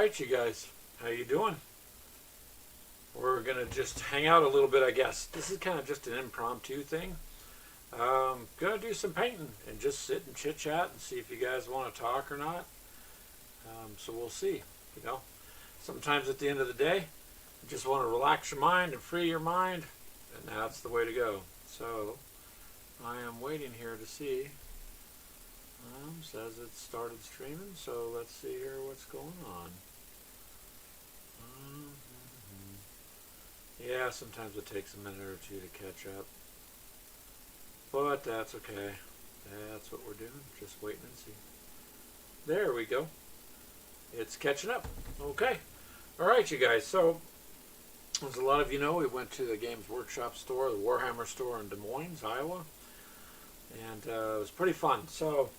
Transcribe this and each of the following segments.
right, you guys, how you doing? We're gonna just hang out a little bit, I guess. This is kind of just an impromptu thing. Gonna do some painting and just sit and chit chat and see if you guys want to talk or not. So we'll see. You know, sometimes at the end of the day, you just want to relax your mind and free your mind, and that's the way to go. So I am waiting here to see. Says it started streaming, so let's see here what's going on. Yeah, sometimes it takes a minute or two to catch up. But that's okay. That's what we're doing. Just waiting and see. There we go. It's catching up. Okay. Alright, you guys. So, as a lot of you know, we went to the Games Workshop store, the Warhammer store in Des Moines, Iowa. And it was pretty fun. So,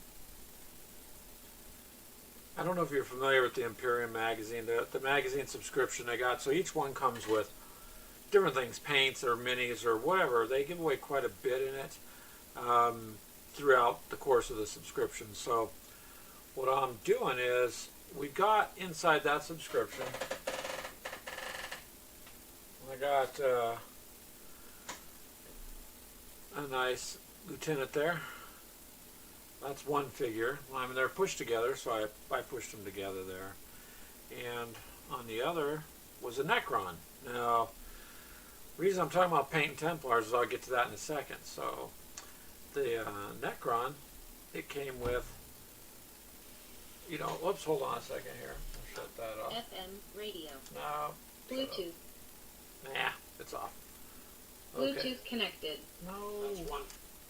I don't know if you're familiar with the Imperium magazine, the magazine subscription they got. So each one comes with different things, paints or minis or whatever. They give away quite a bit in it throughout the course of the subscription. So what I'm doing is we got inside that subscription, I got a nice lieutenant there. That's one figure. I mean, they're pushed together, so I pushed them together there. And on the other was a Necron. Now, the reason I'm talking about painting Templars is I'll get to that in a second. So, the Necron, it came with, you know, whoops, hold on a second here. I'll shut that off. FM radio. No. Bluetooth. Nah, it's off. Bluetooth Okay. connected. No. That's one.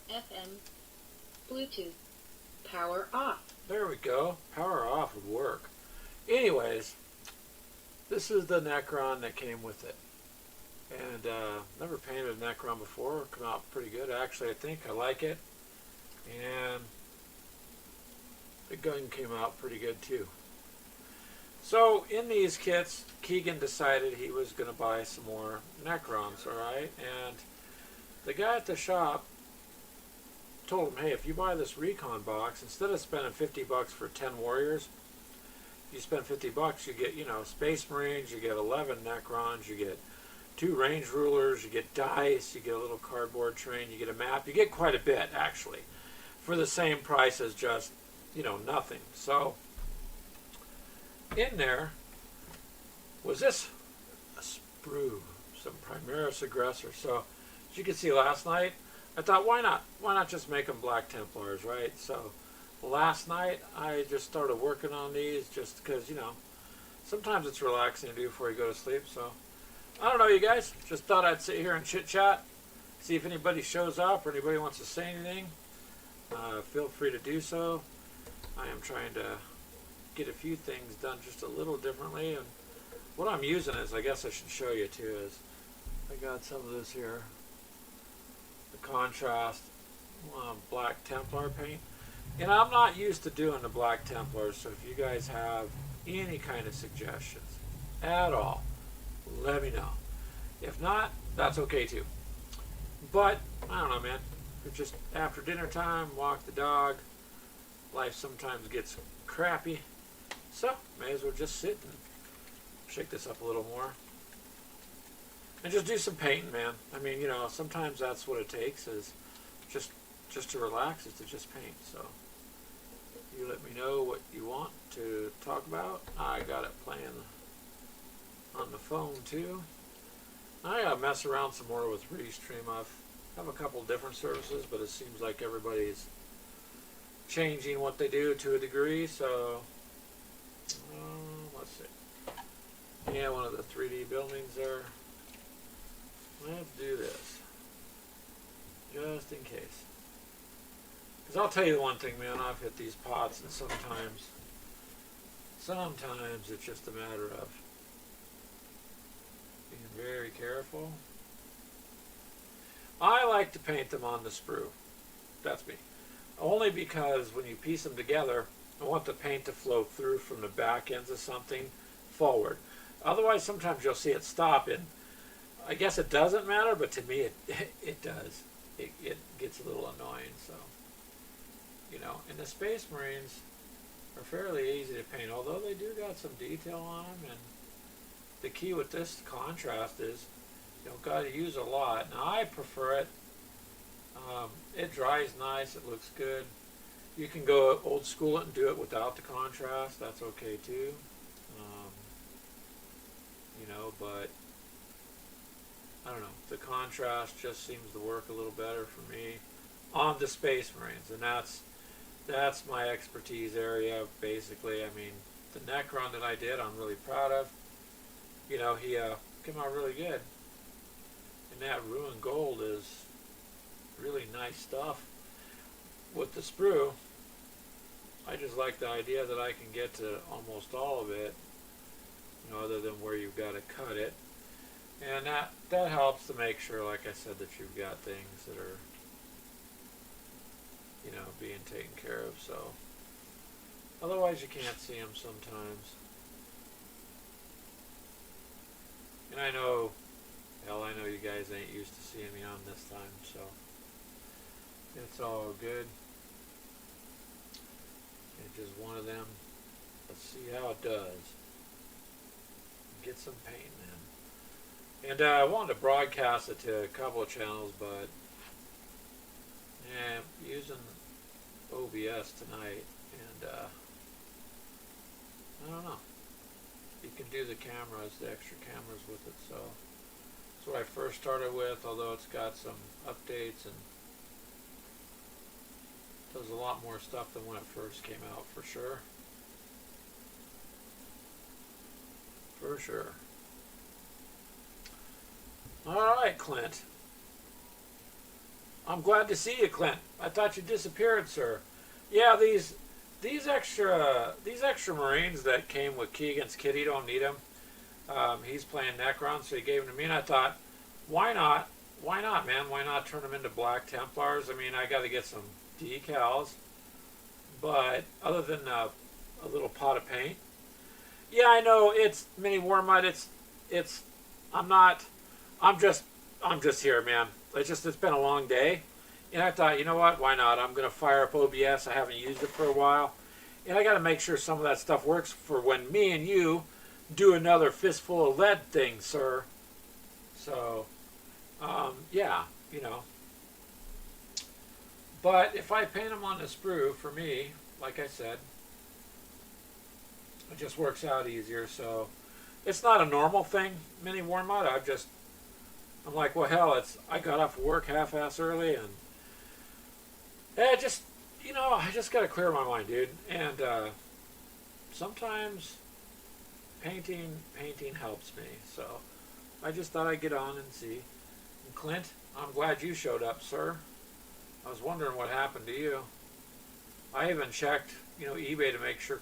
FM. Bluetooth. Power off. There we go. Power off would work. Anyways, this is the Necron that came with it. And never painted a Necron before. Come out pretty good. Actually, I think I like it. And the gun came out pretty good too. So in these kits, Keegan decided he was going to buy some more Necrons, alright? And the guy at the shop told him, hey, if you buy this recon box, instead of spending $50 for 10 warriors, you spend $50, you get, you know, Space Marines, you get 11 Necrons, you get 2 range rulers, you get dice, you get a little cardboard train, you get a map, you get quite a bit, actually, for the same price as just, you know, nothing. So, in there was this, a sprue, some Primaris Aggressor. So, as you can see last night, I thought, why not? Why not just make them Black Templars, right? So, last night, I just started working on these just because, you know, sometimes it's relaxing to do before you go to sleep. So, I don't know, you guys. Just thought I'd sit here and chit-chat, see if anybody shows up or anybody wants to say anything. Feel free to do so. I am trying to get a few things done just a little differently. And what I'm using is, I guess I should show you too, is I got some of this here. The contrast Black Templar paint. And I'm not used to doing the Black Templars, so if you guys have any kind of suggestions at all, let me know. If not, that's okay too. But, I don't know, man. It's just after dinner time, walk the dog. Life sometimes gets crappy. So, may as well just sit and shake this up a little more. And just do some painting, man. I mean, you know, sometimes that's what it takes, is just to relax, is to just paint. So, you let me know what you want to talk about. I got it playing on the phone too. I gotta mess around some more with Restream. I have a couple different services, but it seems like everybody's changing what they do to a degree. So, let's see. Yeah, one of the 3D buildings there. Let's do this, just in case. Because I'll tell you the one thing, man, I've hit these pots, and sometimes it's just a matter of being very careful. I like to paint them on the sprue. That's me. Only because when you piece them together, I want the paint to flow through from the back ends of something forward. Otherwise, sometimes you'll see it stop, and I guess it doesn't matter, but to me it does. It gets a little annoying. So, you know, in the Space Marines, are fairly easy to paint, although they do got some detail on them. And the key with this contrast is you don't got to use a lot. Now I prefer it. It dries nice. It looks good. You can go old school it and do it without the contrast. That's okay too. You know, but I don't know. The contrast just seems to work a little better for me on the Space Marines, and that's my expertise area basically. I mean, the Necron that I did, I'm really proud of. You know, he came out really good, and that Ruin Gold is really nice stuff. With the sprue, I just like the idea that I can get to almost all of it, you know, other than where you've got to cut it. And that helps to make sure, like I said, that you've got things that are, you know, being taken care of. So otherwise you can't see them sometimes. And I know, hell, I know you guys ain't used to seeing me on this time, so it's all good. It's just one of them. Let's see how it does. Get some paint in. And I wanted to broadcast it to a couple of channels, but yeah, I'm using OBS tonight, and I don't know. You can do the cameras, the extra cameras with it, so that's what I first started with, although it's got some updates and does a lot more stuff than when it first came out, for sure. For sure. Alright, Clint. I'm glad to see you, Clint. I thought you disappeared, sir. Yeah, these extra Marines that came with Keegan's kit, he don't need them. He's playing Necron, so he gave them to me, and I thought, why not? Why not, man? Why not turn them into black Templars? I mean, I got to get some decals, but other than a little pot of paint. Yeah, I know it's mini war mud. I'm just here, man. It's been a long day, and I thought, you know what? Why not? I'm gonna fire up OBS. I haven't used it for a while, and I got to make sure some of that stuff works for when me and you do another fistful of lead thing, sir. So, yeah, you know. But if I paint them on the sprue, for me, like I said, it just works out easier. So it's not a normal thing, mini war mud. I'm like, well, hell, I got off work half-ass early, and just, you know, I just got to clear my mind, dude. And sometimes painting helps me. So I just thought I'd get on and see. And Clint, I'm glad you showed up, sir. I was wondering what happened to you. I even checked, you know, eBay to make sure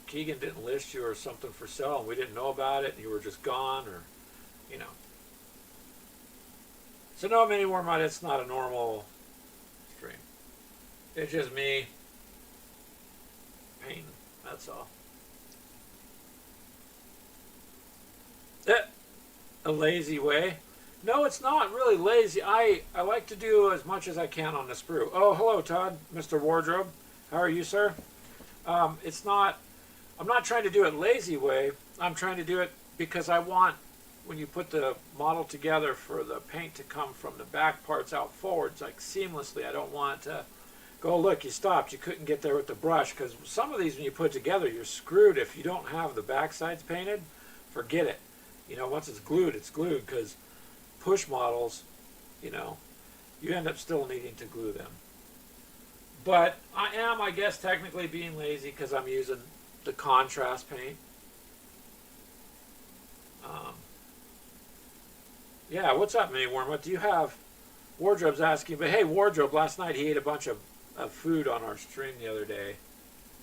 Keegan didn't list you or something for sale, and we didn't know about it, and you were just gone, or, you know. So no, mini war mud, it's not a normal stream. It's just me painting. That's all. A lazy way? No, it's not really lazy. I like to do as much as I can on the sprue. Oh, hello, Todd, Mr. Wardrobe. How are you, sir? I'm not trying to do it lazy way. I'm trying to do it because I want, when you put the model together, for the paint to come from the back parts out forwards, like seamlessly. I don't want it to go, look, you stopped. You couldn't get there with the brush, because some of these, when you put together, you're screwed if you don't have the back sides painted. Forget it. You know, once it's glued, because push models, you know, you end up still needing to glue them. But I guess, technically being lazy because I'm using the contrast paint. Yeah, what's up, Mini Worm? What do you have? Wardrobe's asking, but hey, Wardrobe, last night he ate a bunch of food on our stream the other day.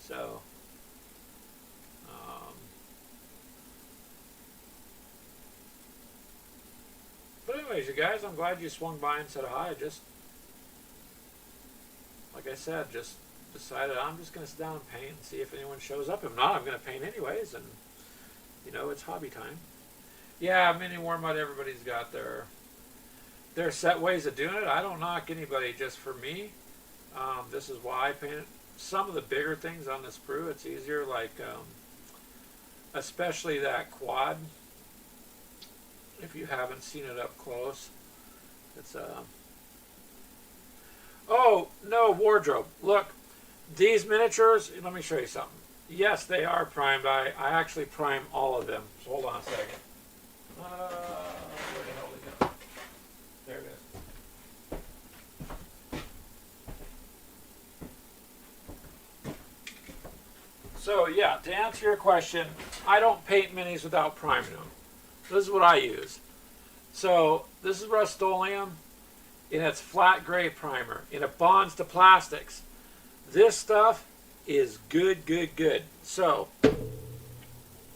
So, but anyways, you guys, I'm glad you swung by and said hi. Just, like I said, just decided I'm just going to sit down and paint and see if anyone shows up. If not, I'm going to paint anyways, and, you know, it's hobby time. Yeah, mini war mud, everybody's got their set ways of doing it. I don't knock anybody. Just for me, this is why I paint it some of the bigger things on the sprue, it's easier, like especially that quad. If you haven't seen it up close, it's oh no, wardrobe. Look, these miniatures. Let me show you something. Yes, they are primed. I actually prime all of them. So hold on a second. Where the hell did it go? There it is. So yeah, to answer your question, I don't paint minis without priming them. This is what I use. So this is Rust-Oleum, and it's flat gray primer, and it bonds to plastics. This stuff is good, good, good. So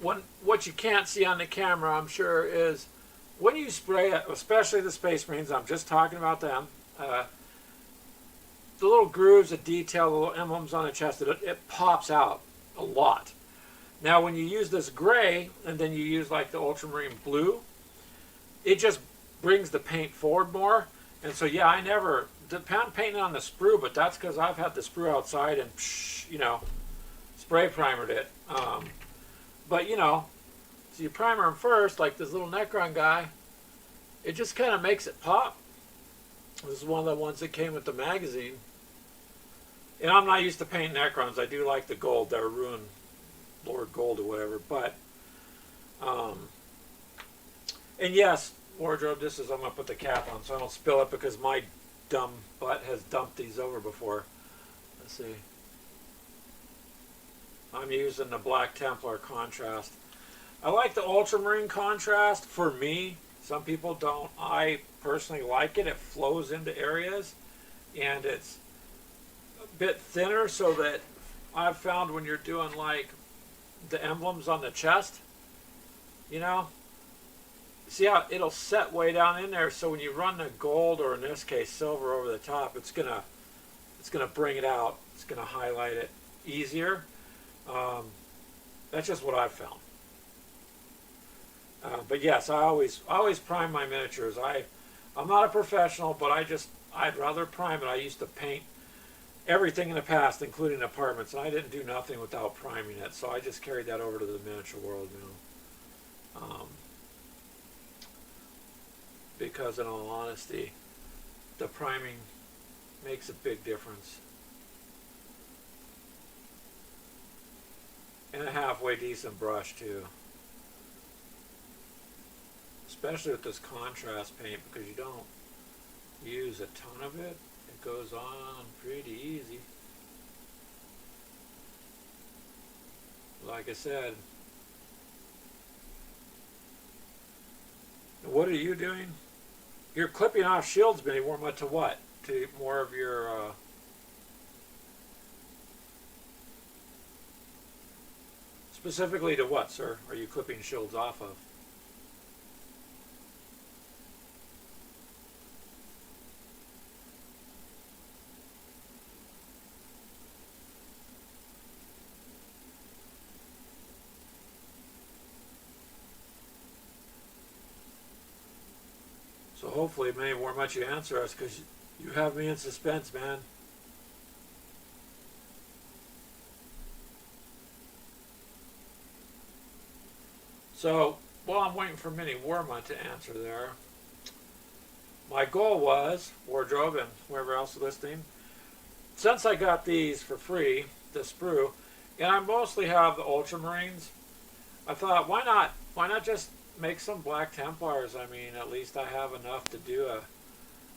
what you can't see on the camera, I'm sure, is when you spray it, especially the Space Marines, I'm just talking about them, the little grooves, the detail, the little emblems on the chest, it pops out a lot. Now when you use this gray, and then you use like the ultramarine blue, it just brings the paint forward more. And so yeah, I never depend painting on the sprue, but that's because I've had the sprue outside and you know, spray primered it. But you know, so you primer them first, like this little Necron guy, it just kind of makes it pop. This is one of the ones that came with the magazine. And I'm not used to painting Necrons. I do like the gold. They're ruined Lord Gold or whatever. But, and yes, wardrobe, this is, I'm going to put the cap on so I don't spill it because my dumb butt has dumped these over before. Let's see. I'm using the black Templar contrast. I like the ultramarine contrast for me. Some people don't. I personally like it. It flows into areas and it's a bit thinner so that I've found when you're doing like the emblems on the chest, you know, see how it'll set way down in there, so when you run the gold, or in this case silver, over the top, it's gonna bring it out. It's gonna highlight it easier. That's just what I've found. But yes, I always prime my miniatures. I'm not a professional, but I'd rather prime it. I used to paint everything in the past, including apartments, and I didn't do nothing without priming it. So I just carried that over to the miniature world, you know. Because in all honesty, the priming makes a big difference. And a halfway decent brush too. Especially with this contrast paint, because you don't use a ton of it. It goes on pretty easy. Like I said, what are you doing? You're clipping off shields, Benny Warma, to what? To more of your specifically to what, sir? Are you clipping shields off of? So hopefully, Benny Warma, you answer us, because you have me in suspense, man. So, while I'm waiting for Minnie Warma to answer there, my goal was, wardrobe and whoever else is listening, since I got these for free, the sprue, and I mostly have the ultramarines, I thought, why not just make some black Templars? I mean, at least I have enough to do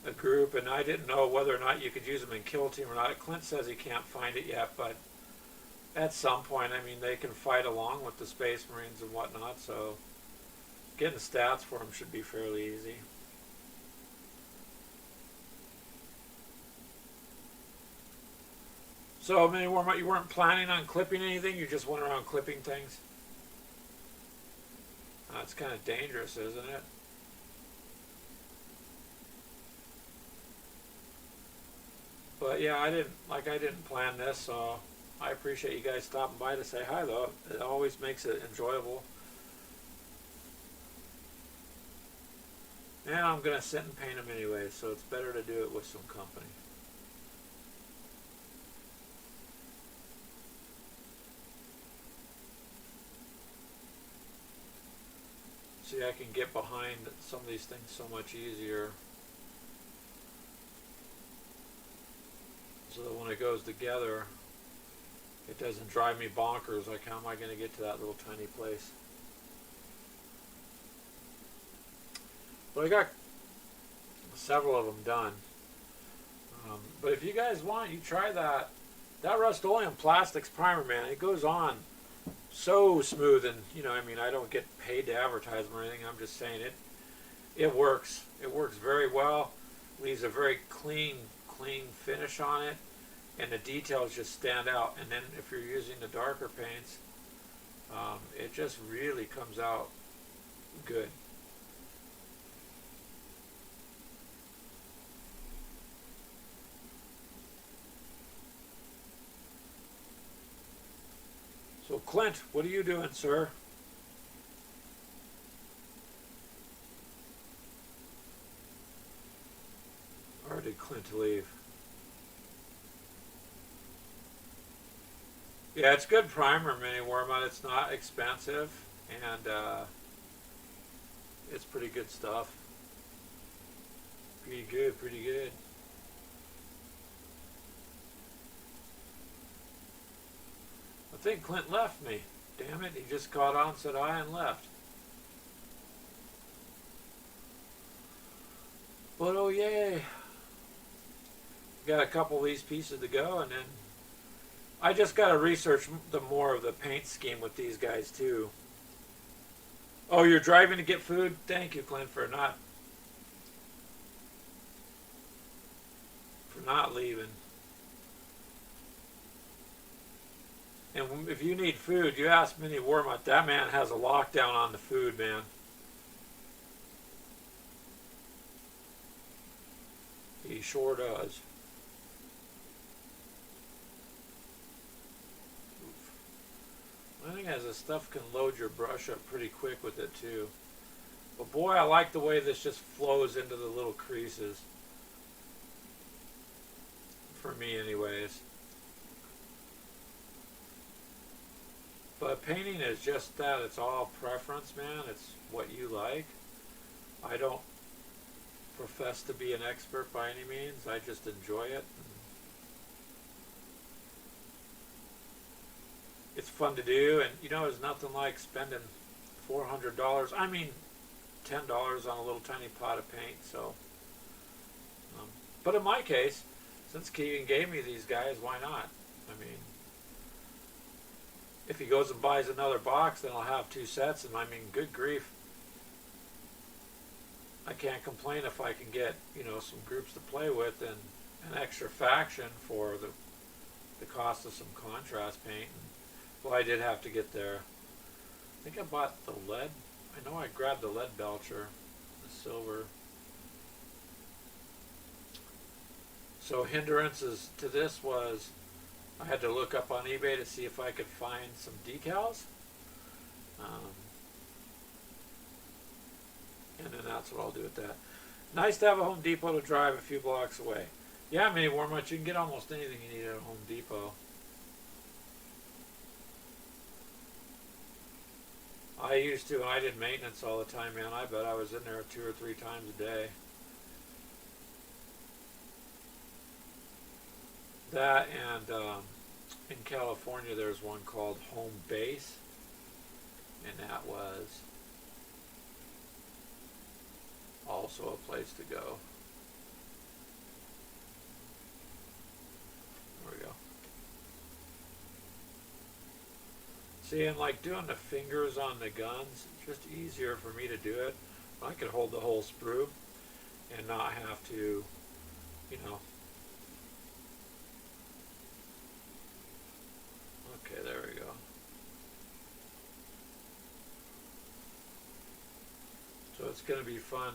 a group, and I didn't know whether or not you could use them in Kill Team or not. Clint says he can't find it yet, but at some point, I mean, they can fight along with the Space Marines and whatnot, so getting stats for them should be fairly easy. So, Minnie Warma, you weren't planning on clipping anything? You just went around clipping things? That's kind of dangerous, isn't it? But yeah, I didn't plan this, so I appreciate you guys stopping by to say hi, though. It always makes it enjoyable. And I'm going to sit and paint them anyway, so it's better to do it with some company. See, I can get behind some of these things so much easier. So that when it goes together, it doesn't drive me bonkers. Like, how am I going to get to that little tiny place? But I got several of them done. But if you guys want, you try that. That Rust-Oleum plastics primer, man, it goes on so smooth. And, you know, I mean, I don't get paid to advertise them or anything. I'm just saying it works. It works very well. Leaves a very clean finish on it. And the details just stand out. And then if you're using the darker paints, it just really comes out good. So Clint, what are you doing, sir? Or did Clint leave? Yeah, it's good primer, Mini Wormut. It's not expensive, and it's pretty good stuff. Pretty good, pretty good. I think Clint left me. Damn it, he just caught on, said hi, and left. But oh yay. Got a couple of these pieces to go, and then I just got to research the more of the paint scheme with these guys too. Oh, you're driving to get food? Thank you, Clint, for not leaving. And if you need food, you ask Mini Wormut. That man has a lockdown on the food, man. He sure does. I think as this stuff can load your brush up pretty quick with it too. But boy, I like the way this just flows into the little creases. For me anyways. But painting is just that. It's all preference, man. It's what you like. I don't profess to be an expert by any means. I just enjoy it. It's fun to do, and you know, there's nothing like spending $400. I mean, $10 on a little tiny pot of paint. So, but in my case, since Keegan gave me these guys, why not? I mean, if he goes and buys another box, then I'll have 2 sets, and I mean, good grief, I can't complain if I can get, you know, some groups to play with and an extra faction for the cost of some contrast paint. Well, I did have to get there. I think I bought the lead. I know I grabbed the lead belcher, the silver. So hindrances to this was I had to look up on eBay to see if I could find some decals. And then that's what I'll do with that. Nice to have a Home Depot to drive a few blocks away. Yeah, Mini Wormut, you can get almost anything you need at a Home Depot. I used to, and I did maintenance all the time, man. I bet I was in there 2 or 3 times a day. That and in California there's one called Home Base, and that was also a place to go. There we go. See, and like doing the fingers on the guns, it's just easier for me to do it. I could hold the whole sprue and not have to, you know. Okay, there we go. So it's going to be fun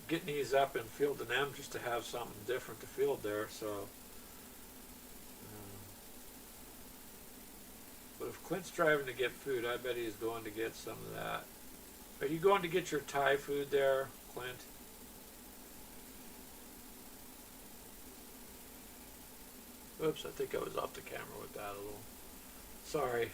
getting these up and fielding them just to have something different to field there. So, but if Clint's driving to get food, I bet he's going to get some of that. Are you going to get your Thai food there, Clint? Oops, I think I was off the camera with that a little. Sorry.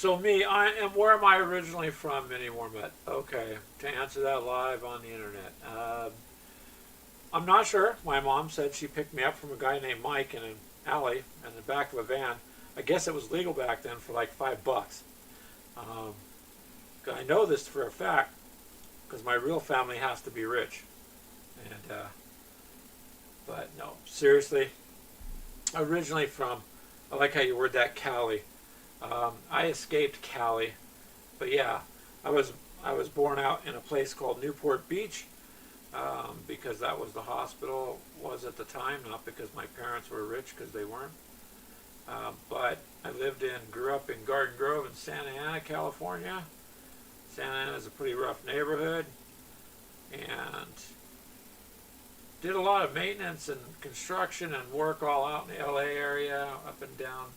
So me, where am I originally from, Mini Warmut? Okay, to answer that live on the internet. I'm not sure. My mom said she picked me up from a guy named Mike in an alley in the back of a van. I guess it was legal back then for like $5. Um, I know this for a fact because my real family has to be rich. And but no, seriously, originally from, I like how you word that, Cali. I escaped Cali, but yeah, I was born out in a place called Newport Beach because that was the hospital was at the time, not because my parents were rich, because they weren't. But I grew up in Garden Grove in Santa Ana, California. Santa Ana is a pretty rough neighborhood, and did a lot of maintenance and construction and work all out in the LA area, up and down,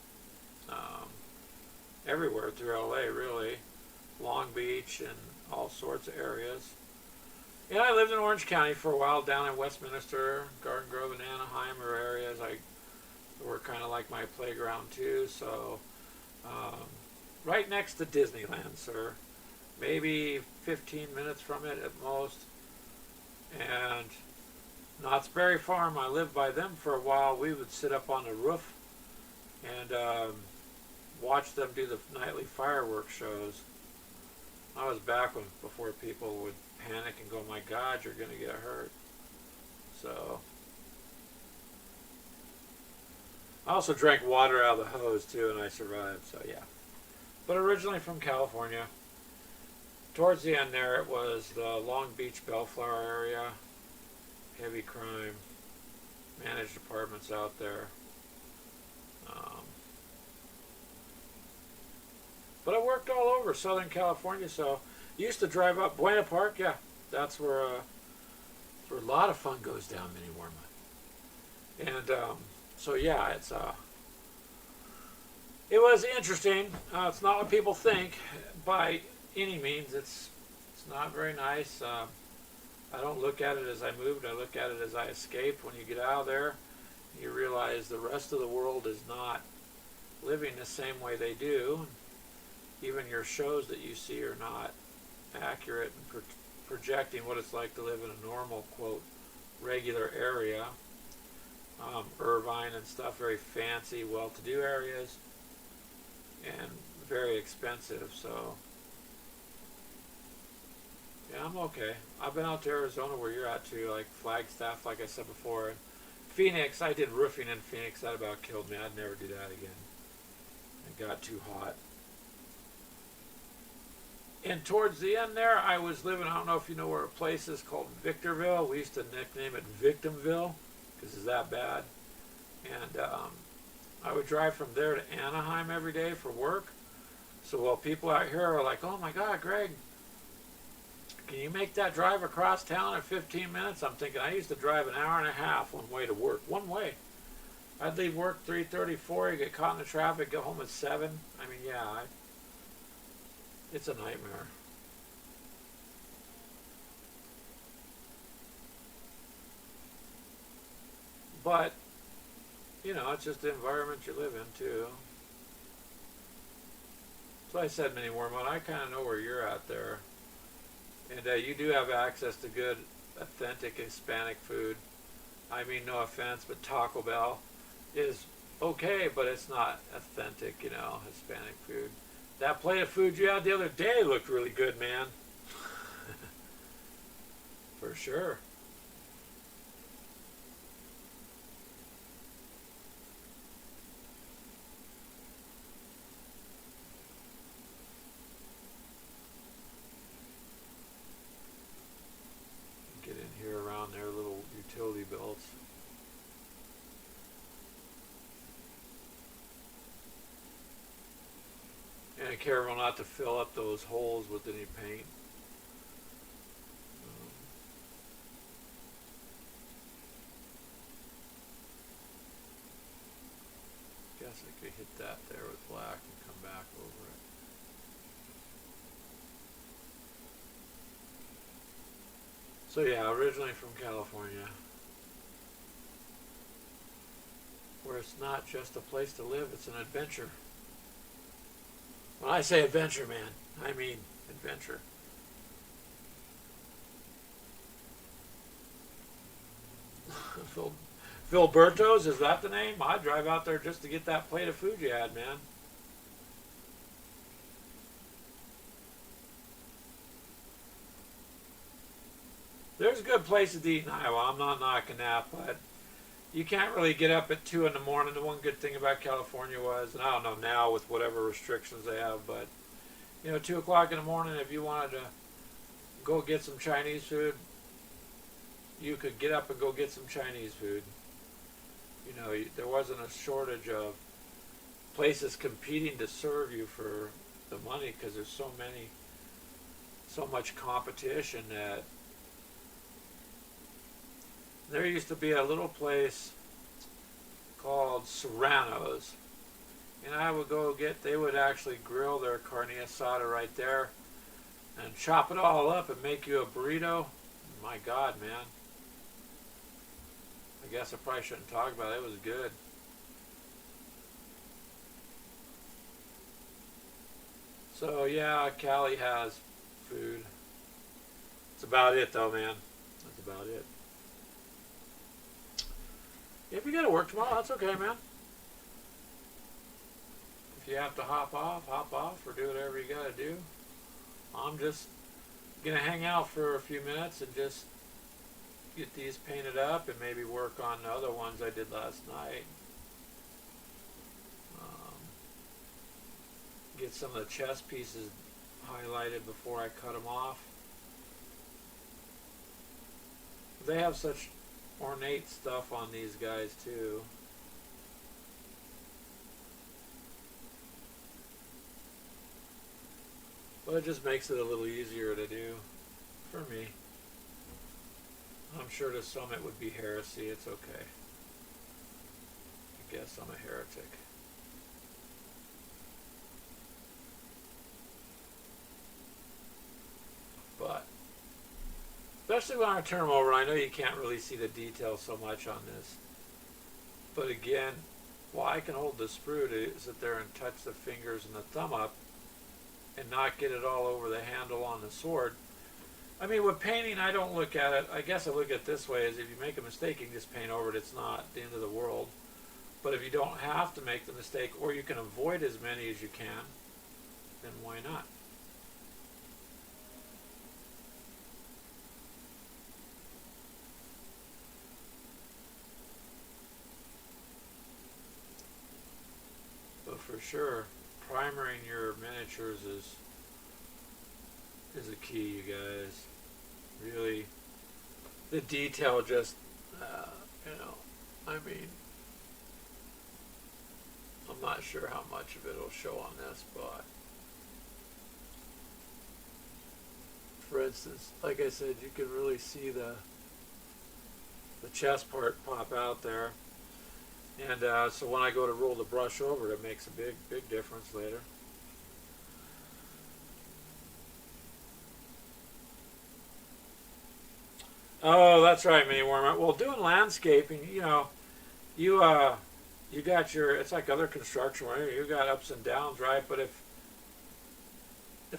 everywhere through LA really, Long Beach and all sorts of areas. Yeah, I lived in Orange County for a while, down in Westminster, Garden Grove and Anaheim are areas were kind of like my playground too. So right next to Disneyland, sir, maybe 15 minutes from it at most. And Knott's Berry Farm, I lived by them for a while. We would sit up on the roof and watch them do the nightly fireworks shows. I was back before people would panic and go, my God, you're going to get hurt. So I also drank water out of the hose too, and I survived, so yeah. But originally from California. Towards the end there, it was the Long Beach, Bellflower area. Heavy crime. Managed apartments out there. But I worked all over Southern California, so used to drive up Buena Park. Yeah, that's where a lot of fun goes down, Mini Warma. And so yeah, it was interesting. It's not what people think by any means. It's not very nice. I don't look at it as I moved. I look at it as I escaped. When you get out of there, you realize the rest of the world is not living the same way they do. Even your shows that you see are not accurate in projecting what it's like to live in a normal, quote, regular area. Irvine and stuff, very fancy, well-to-do areas, and very expensive, so yeah, I'm okay. I've been out to Arizona where you're at too, like Flagstaff, like I said before. And Phoenix, I did roofing in Phoenix. That about killed me. I'd never do that again. It got too hot. And towards the end there, I was living, I don't know if you know where a place is called Victorville. We used to nickname it Victimville because it's that bad. And I would drive from there to Anaheim every day for work. So while people out here are like, oh my God, Greg, can you make that drive across town in 15 minutes? I'm thinking, I used to drive an hour and a half one way to work. One way. I'd leave work 3:30, 4, you get caught in the traffic, go home at 7. I mean, yeah, it's a nightmare. But, you know, it's just the environment you live in, too. So I said, Mini Wormwood, I kind of know where you're at there. And you do have access to good, authentic Hispanic food. I mean, no offense, but Taco Bell is okay, but it's not authentic, you know, Hispanic food. That plate of food you had the other day looked really good, man. For sure. Get in here around their little utility belts. And careful not to fill up those holes with any paint. Guess I could hit that there with black and come back over it. So yeah, originally from California, where it's not just a place to live, it's an adventure. When I say adventure, man, I mean adventure. Phil, Philberto's, is that the name? I'd drive out there just to get that plate of food you had, man. There's good places to eat in Iowa. I'm not knocking that, but you can't really get up at 2 in the morning. The one good thing about California was, and I don't know now with whatever restrictions they have, but 2 o'clock in the morning, if you wanted to go get some Chinese food, you could get up and go get some Chinese food. There wasn't a shortage of places competing to serve you for the money because there's so much competition that there used to be a little place called Serrano's, and I would they would actually grill their carne asada right there and chop it all up and make you a burrito. My God, man. I guess I probably shouldn't talk about it. It was good. So yeah, Cali has food. That's about it though, man. That's about it. If you got to work tomorrow, that's okay, man. If you have to hop off, or do whatever you got to do. I'm just going to hang out for a few minutes and just get these painted up and maybe work on the other ones I did last night. Get some of the chest pieces highlighted before I cut them off. They have such ornate stuff on these guys too. But it just makes it a little easier to do for me. I'm sure to some it would be heresy. It's okay. I guess I'm a heretic. But especially when I turn them over, I know you can't really see the detail so much on this. But again, while I can hold the sprue to sit there and touch the fingers and the thumb up and not get it all over the handle on the sword. I mean, with painting, I don't look at it. I guess I look at it this way, is if you make a mistake, you can just paint over it. It's not the end of the world. But if you don't have to make the mistake, or you can avoid as many as you can, then why not? But for sure, primering your miniatures is a key, you guys. Really, the detail just, I mean, I'm not sure how much of it will show on this, but for instance, like I said, you can really see the chest part pop out there. And so when I go to roll the brush over it, it makes a big difference later. Oh, that's right, Mini Worm. Well, doing landscaping, you got it's like other construction where you got ups and downs, right? But if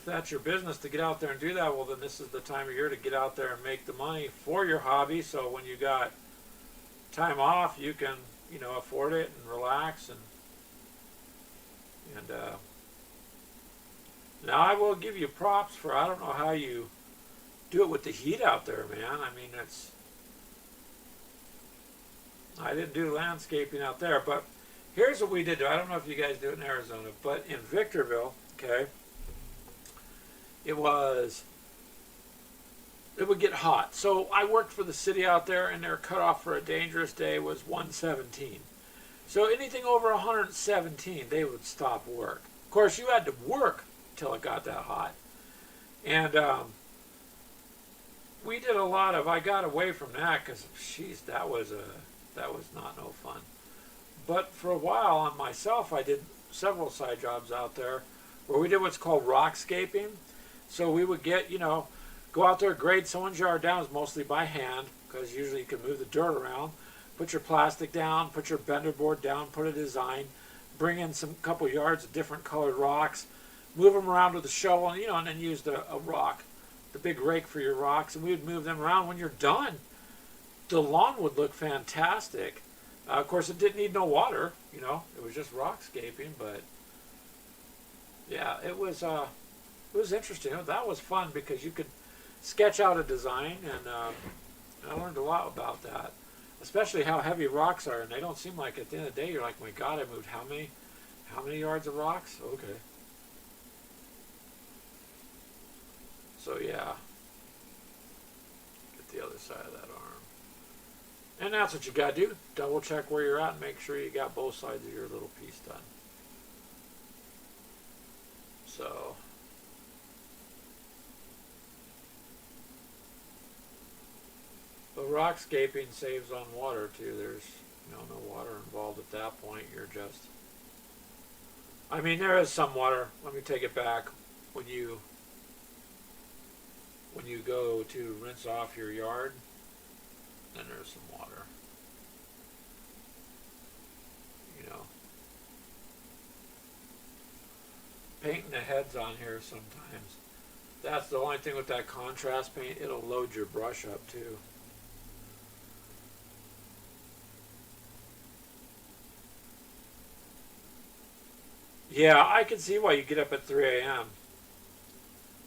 that's your business to get out there and do that, well, then this is the time of year to get out there and make the money for your hobby. So when you got time off, you can afford it and relax and now I will give you props for, I don't know how you do it with the heat out there, man. I mean, I didn't do landscaping out there, but here's what we did do. I don't know if you guys do it in Arizona, but in Victorville, okay, it would get hot. So I worked for the city out there, and their cutoff for a dangerous day was 117. So anything over 117, they would stop work. Of course, you had to work till it got that hot. And we did a lot of, I got away from that because, that was not no fun. But for a while on myself, I did several side jobs out there where we did what's called rockscaping. So we would get, go out there, grade someone's yard down, is mostly by hand, because usually you can move the dirt around. Put your plastic down, put your bender board down, put a design, bring in some couple yards of different colored rocks, move them around with a shovel, and and then use a rock, the big rake for your rocks, and we would move them around. When you're done, the lawn would look fantastic. Of course, it didn't need no water. It was just rockscaping, but yeah, it was interesting. That was fun because you could sketch out a design, and I learned a lot about that, especially how heavy rocks are. And they don't seem like, at the end of the day, you're like, my God, I moved how many yards of rocks? Okay. So yeah, get the other side of that arm. And that's what you got to do. Double check where you're at and make sure you got both sides of your little piece done. So, but rockscaping saves on water too. There's no water involved at that point. You're just, I mean, there is some water. Let me take it back. When you go to rinse off your yard, then there's some water. Painting the heads on here sometimes. That's the only thing with that contrast paint. It'll load your brush up too. Yeah, I can see why you get up at 3 a.m.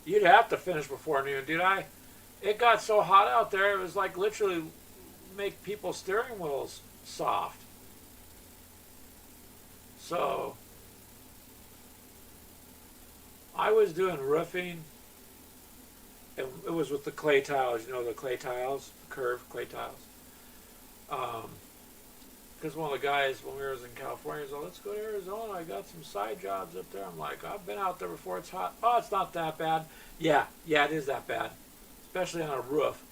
You'd have to finish before noon, dude. It got so hot out there, it was like literally make people's steering wheels soft. So I was doing roofing, and it was with the clay tiles, the clay tiles, curved clay tiles. Because one of the guys, when we were in California, was like, let's go to Arizona. I got some side jobs up there. I'm like, I've been out there before. It's hot. Oh, it's not that bad. Yeah, it is that bad, especially on a roof.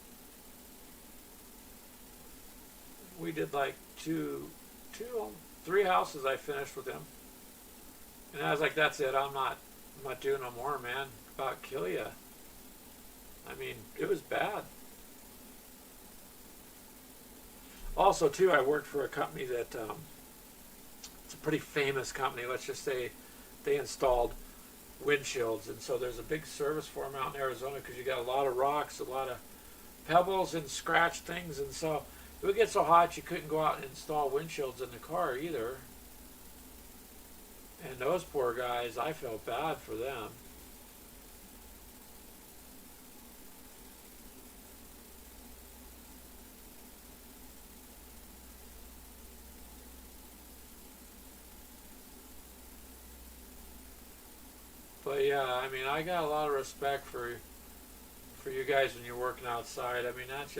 We did like three houses I finished with him, and I was like, that's it. I'm not doing no more, man. About kill ya. I mean, it was bad. Also, too, I worked for a company that it's a pretty famous company. Let's just say they installed windshields, and so there's a big service for them out in Arizona because you got a lot of rocks, a lot of pebbles and scratch things, and so it would get so hot you couldn't go out and install windshields in the car either. And those poor guys, I felt bad for them. But yeah, I mean, I got a lot of respect for you guys when you're working outside. I mean, that's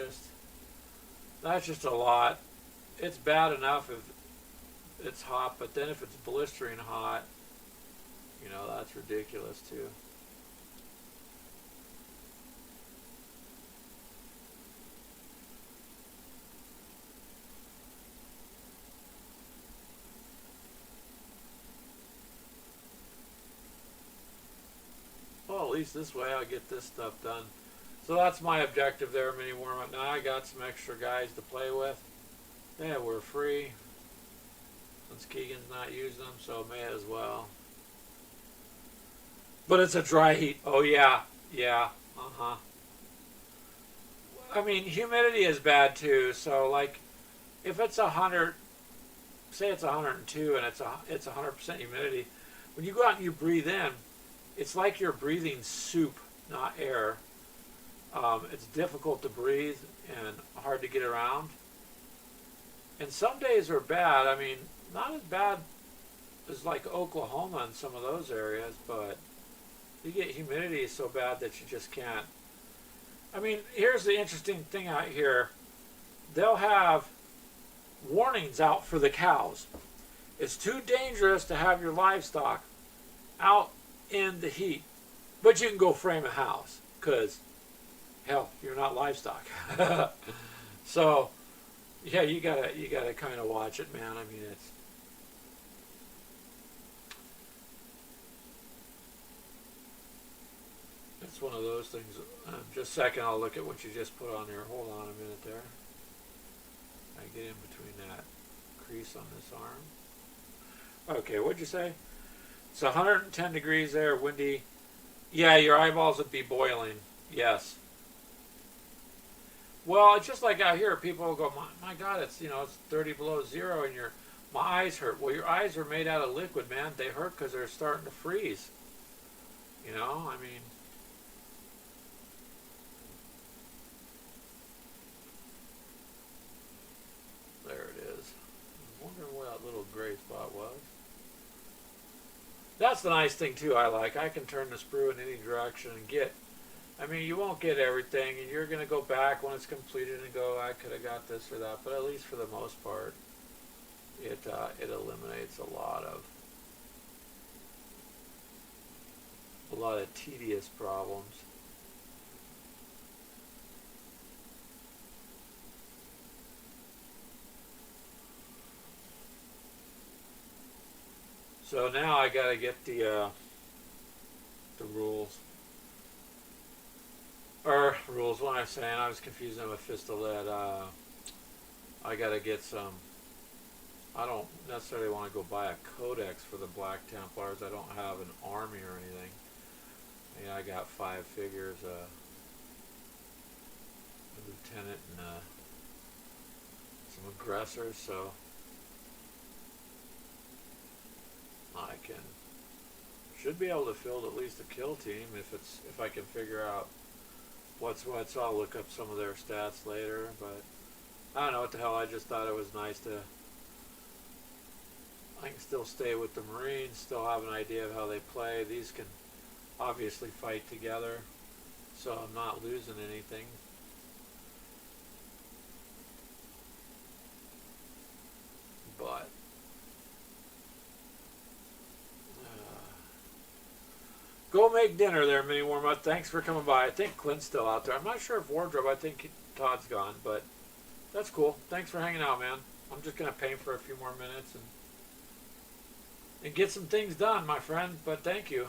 just a lot. It's bad enough if it's hot, but then if it's blistering hot, that's ridiculous too. Well, at least this way I'll get this stuff done. So that's my objective there, mini warm up. Now I got some extra guys to play with. Yeah, we're free. Since Keegan's not using them, so may as well. But it's a dry heat. Oh yeah, I mean, humidity is bad too. So like, if it's 100, say it's 102, and it's 100% humidity, when you go out and you breathe in, it's like you're breathing soup, not air. It's difficult to breathe and hard to get around. And some days are bad. I mean, not as bad as like Oklahoma and some of those areas, but you get humidity so bad that you just can't. I mean, here's the interesting thing out here. They'll have warnings out for the cows. It's too dangerous to have your livestock out in the heat, but you can go frame a house because, hell, you're not livestock. So, yeah, you gotta kind of watch it, man. I mean, it's one of those things. Just a second, I'll look at what you just put on there. Hold on a minute there. I get in between that crease on this arm. Okay, what'd you say? It's 110 degrees there, windy. Yeah, your eyeballs would be boiling. Yes. Well, it's just like out here. People will go, my God, it's it's 30 below zero, and my eyes hurt. Well, your eyes are made out of liquid, man. They hurt because they're starting to freeze. I mean, there it is. I'm wondering where that little gray spot was. That's the nice thing too. I can turn the sprue in any direction and get. I mean, you won't get everything, and you're going to go back when it's completed and go, I could have got this or that. But at least for the most part, it eliminates a lot of tedious problems. So now I got to get the rules. Rules, what I'm saying, I was confusing them with Fistolette. I gotta get some. I don't necessarily want to go buy a codex for the Black Templars. I don't have an army or anything. I got 5 figures, a lieutenant and some aggressors, so I should be able to field at least a kill team if I can figure out what's what. So I'll look up some of their stats later, but I don't know what the hell. I just thought it was nice to. I can still stay with the Marines, still have an idea of how they play. These can obviously fight together, so I'm not losing anything. But go make dinner there, Mini Warm-Up. Thanks for coming by. I think Clint's still out there. I'm not sure if Wardrobe, I think Todd's gone, but that's cool. Thanks for hanging out, man. I'm just going to paint for a few more minutes and get some things done, my friend, but thank you.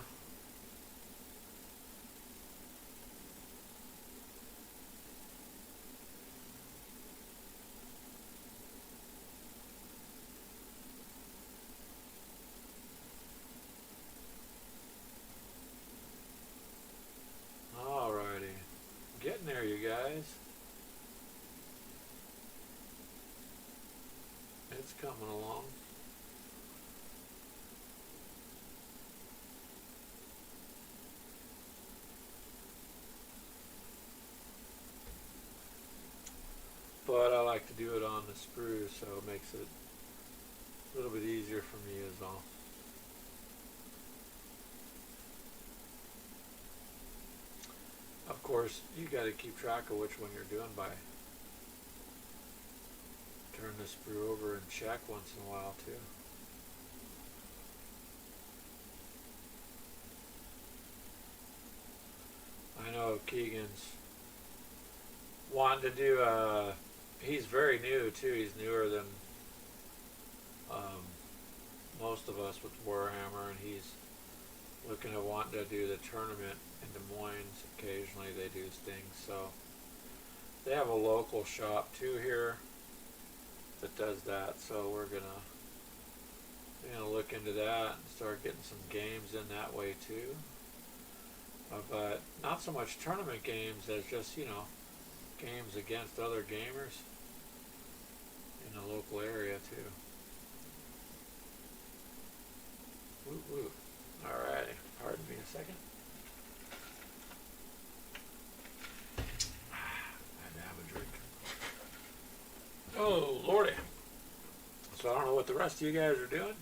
Alrighty. Getting there, you guys. It's coming along. But I like to do it on the sprue, so it makes it a little bit easier for me is all. Of course, you got to keep track of which one you're doing by turn the sprue over and check once in a while too. I know Keegan's wanting to do he's very new too. He's newer than most of us with Warhammer, and he's looking at wanting to do the tournament in Des Moines. Occasionally they do things, so they have a local shop too here that does that, so we're gonna look into that and start getting some games in that way too, but not so much tournament games as just games against other gamers in the local area too. Woo woo. Alrighty, pardon me a second. I had to have a drink. Oh lordy. So I don't know what the rest of you guys are doing.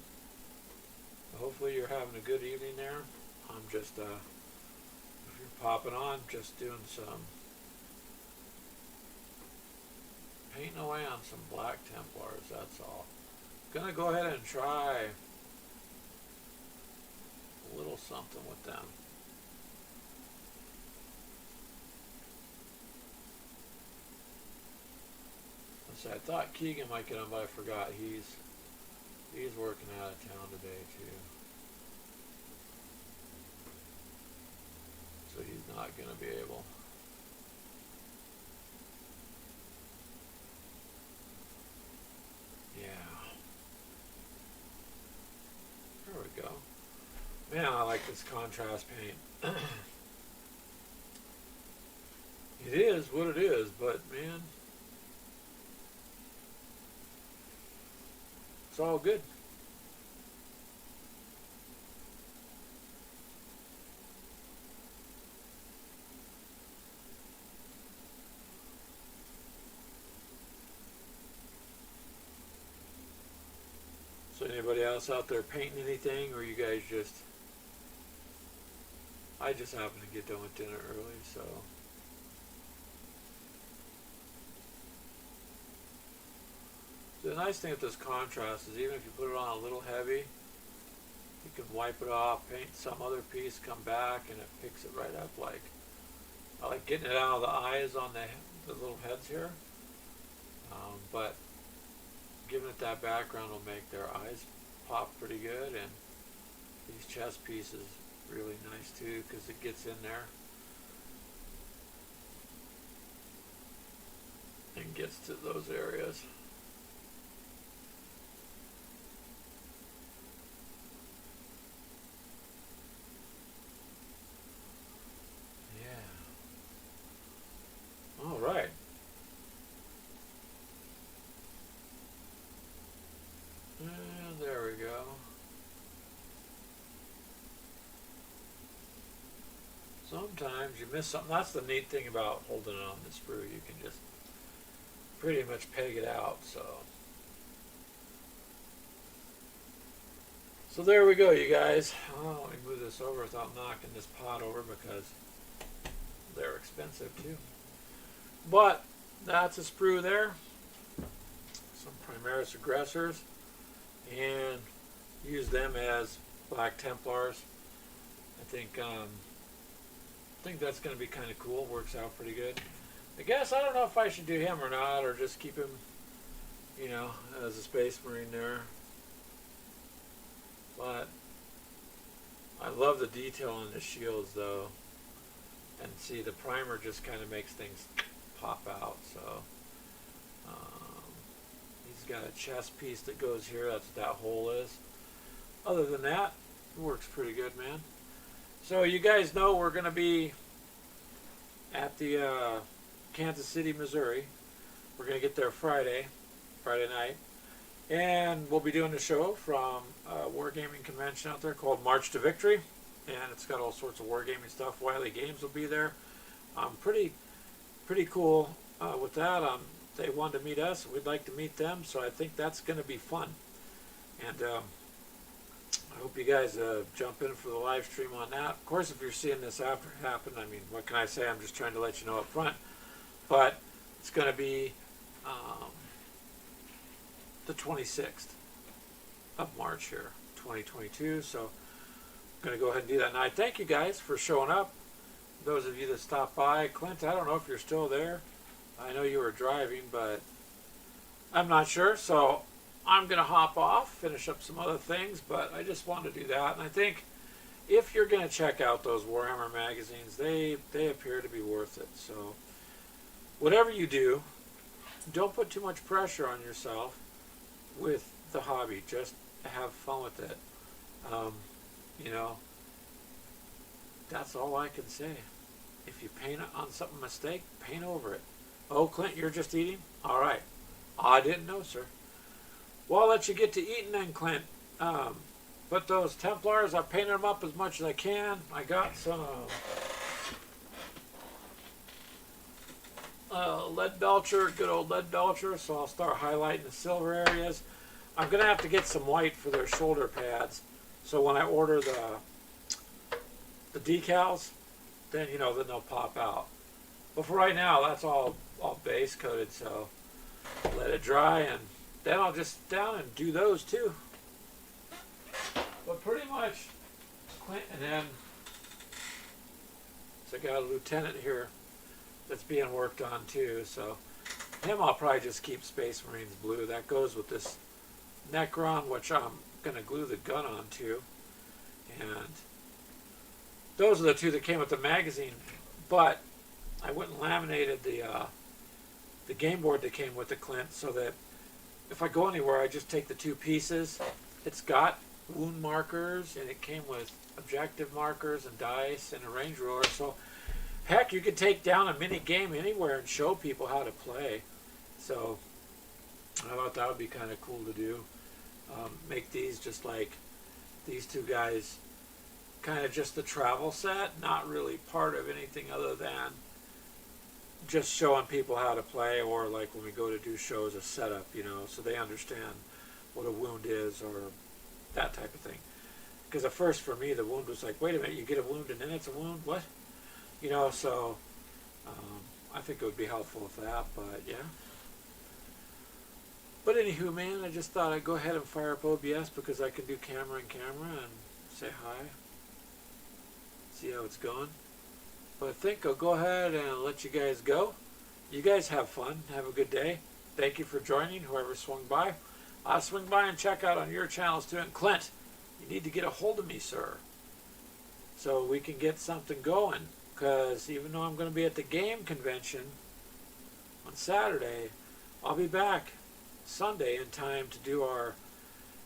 Hopefully you're having a good evening there. I'm just if you're popping on, just doing some painting away on some Black Templars, that's all. Gonna go ahead and try a little something with them. Let's see, I thought Keegan might get on, but I forgot he's working out of town today too. So he's not gonna be able. Yeah. There we go. this contrast paint. It is what it is, but man, it's all good. So anybody else out there painting anything, or you guys just... I just happened to get done with dinner early, so... The nice thing with this contrast is even if you put it on a little heavy, you can wipe it off, paint some other piece, come back, and it picks it right up. Like, I like getting it out of the eyes on the little heads here, but giving it that background will make their eyes pop pretty good, and these chest pieces really nice too because it gets in there and gets to those areas. All right. And there we go. Sometimes you miss something. That's the neat thing about holding it on the sprue. You can just pretty much peg it out. So there we go, you guys. Oh, let me move this over without knocking this pot over because they're expensive too. But that's a sprue there. Some Primaris aggressors, and use them as black Templars. I think that's going to be kind of cool. Works out pretty good. I guess I don't know if I should do him or not, or just keep him, you know, as a Space Marine there. But I love the detail on the shields though, and see the primer just kind of makes things pop out. So he's got a chest piece that goes here. That's what that hole is. Other than that, it works pretty good, man. So you guys know we're going to be at the Kansas City, Missouri. We're going to get there Friday night. And we'll be doing a show from a wargaming convention out there called March to Victory. And it's got all sorts of wargaming stuff. Wiley Games will be there. Pretty cool with that. They wanted to meet us. We'd like to meet them. So I think that's going to be fun. And I hope you guys jump in for the live stream on that. Of course, if you're seeing this after it happened, I mean, what can I say? I'm just trying to let you know up front. But it's going to be the 26th of March here, 2022. So I'm going to go ahead and do that. And I thank you guys for showing up. Those of you that stopped by. Clint, I don't know if you're still there. I know you were driving, but I'm not sure. So I'm going to hop off, finish up some other things, but I just wanted to do that. And I think if you're going to check out those Warhammer magazines, they appear to be worth it. So whatever you do, don't put too much pressure on yourself with the hobby. Just have fun with it. You know, that's all I can say. If you paint on something mistake, paint over it. Oh, Clint, you're just eating? All right. I didn't know, sir. Well, I'll let you get to eating then, Clint. But those Templars, I painted them up as much as I can. I got some lead belcher, good old lead belcher, so I'll start highlighting the silver areas. I'm going to have to get some white for their shoulder pads, so when I order the decals, then, you know, then they'll pop out. But for right now, that's all base coated, so let it dry, and then I'll just sit down and do those too. But pretty much, Clint, and then, so I got a lieutenant here that's being worked on too, so him I'll probably just keep Space Marines blue. That goes with this Necron, which I'm going to glue the gun onto. And those are the two that came with the magazine, but I went and laminated the game board that came with the Clint, so that if I go anywhere, I just take the two pieces. It's got wound markers, and it came with objective markers and dice and a range roller. So heck, you could take down a mini game anywhere and show people how to play. So I thought that would be kind of cool to do. Make these just like these two guys, kind of just the travel set, not really part of anything other than just showing people how to play, or like when we go to do shows, a setup, you know, so they understand what a wound is or that type of thing. Because at first for me the wound was like, wait a minute, you get a wound and then it's a wound? What? You know, so I think it would be helpful with that, but yeah. But anywho, man, I just thought I'd go ahead and fire up OBS because I can do camera and and say hi. See how it's going. But I think I'll go ahead and let you guys go. You guys have fun. Have a good day. Thank you for joining, whoever swung by. Swing by and check out on your channels too. And Clint, you need to get a hold of me, sir, so we can get something going. Because even though I'm going to be at the game convention on Saturday, I'll be back Sunday in time to do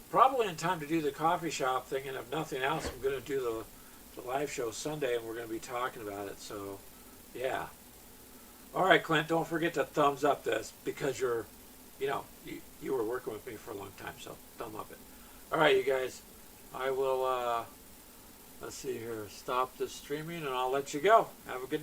probably in time to do the coffee shop thing. And if nothing else, I'm going to do the live show Sunday, and we're going to be talking about it. So, yeah. All right, Clint, don't forget to thumbs up this because you're, you were working with me for a long time, so thumb up it. All right, you guys, I will, let's see here, stop the streaming, and I'll let you go. Have a good night.